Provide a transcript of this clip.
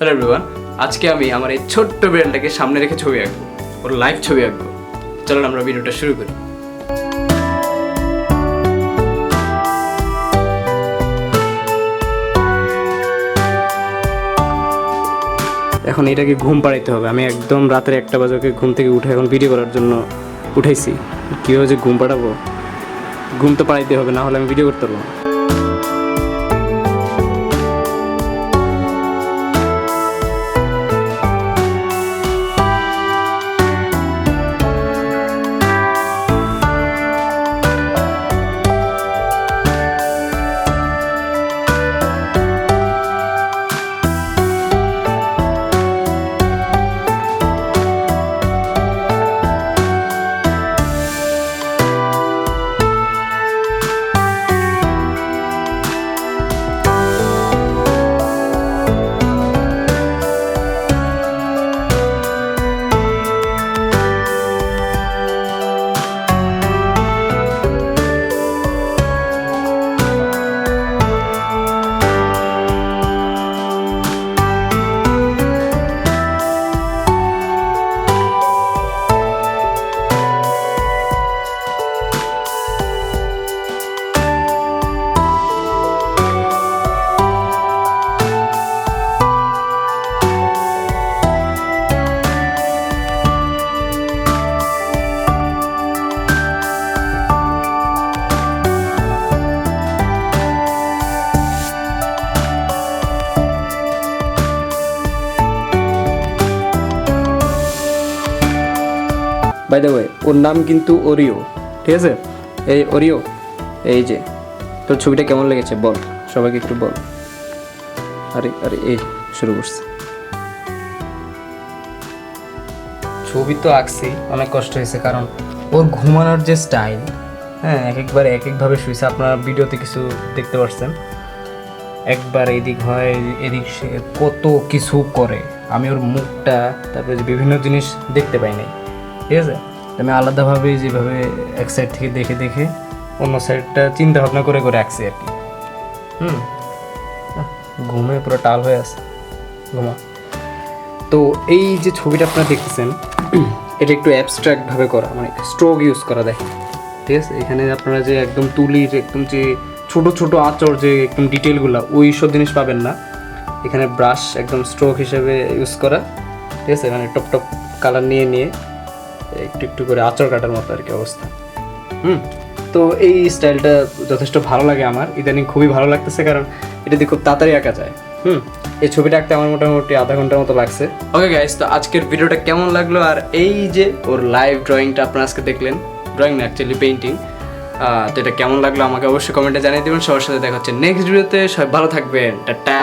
Hello everyone, আজকে আমি আমার এই ছোট্ট বিড়ালটাকে সামনে রেখে ছবি আঁকবো, ওর লাইভ ছবি আঁকবো। চলুন আমরা ভিডিওটা শুরু করি। এখন এটাকে ঘুম পাড়াইতে হবে। আমি একদম রাতের 1টা বাজে ওকে ঘুম থেকে উঠে এখন ভিডিও করার জন্য উঠাইছি। কীভাবে যে ঘুম পাড়াবো, ঘুম তো পাড়াইতে হবে, না হলে আমি ভিডিও করতে পারবো না। বাই দ্য ওয়ে, ওর নাম কিন্তু ওরিও, ঠিক আছে? এই ওরিও, এই যে তোর ছবিটা কেমন লেগেছে বল, সবাইকে একটু বল। আরে আরে এই শুরু করছে। ছবি তো আঁকছি, অনেক কষ্ট হয়েছে, কারণ ওর ঘুমানোর যে স্টাইল, হ্যাঁ, একবার এক একভাবে শুয়েছে। আপনারা ভিডিওতে কিছু দেখতে পাচ্ছেন, একবার এদিক হয় এদিক, সে কত কিছু করে। আমি ওর মুখটা, তারপরে যে বিভিন্ন জিনিস দেখতে পাই নাই, ঠিক আছে? আমি আলাদাভাবে যেভাবে এক সাইড থেকে দেখে দেখে অন্য সাইডটা চিন্তা ভাবনা করে করে আঁকছি আর কি। ঘুমে পুরো টাল হয়ে আছে, ঘুমা। তো এই যে ছবিটা আপনারা দেখতেছেন, এটা একটু অ্যাবস্ট্রাক্টভাবে করা, মানে স্ট্রোক ইউজ করা, দেখেন, ঠিক আছে? এখানে আপনারা যে একদম তুলির একদম যে ছোট ছোট আঁচড়, যে একদম ডিটেলগুলো, ওই সব জিনিস পাবেন না। এখানে ব্রাশ একদম স্ট্রোক হিসেবে ইউজ করা, ঠিক আছে? মানে টপ টপ কালার নিয়ে নিয়ে একটু একটু করে আঁচড় কাটার মতো আর কি অবস্থা। তো এই স্টাইলটা যথেষ্ট ভালো লাগে আমার, ইদানিং খুবই ভালো লাগতেছে, কারণ এটা দিয়ে খুব তাড়াতাড়ি আঁকা যায়। এই ছবিটা আঁকতে আমার মোটামুটি আধা ঘন্টার মতো লাগছে। ওকে গাইস, তো আজকের ভিডিওটা কেমন লাগলো, আর এই যে ওর লাইভ ড্রয়িংটা আপনারা আজকে দেখলেন, ড্রয়িং না অ্যাকচুয়ালি পেইন্টিং, তো এটা কেমন লাগলো আমাকে অবশ্যই কমেন্টে জানিয়ে দেবেন। সবার সাথে দেখা হচ্ছে নেক্সট ভিডিওতে। সবাই ভালো থাকবেন, টাটা।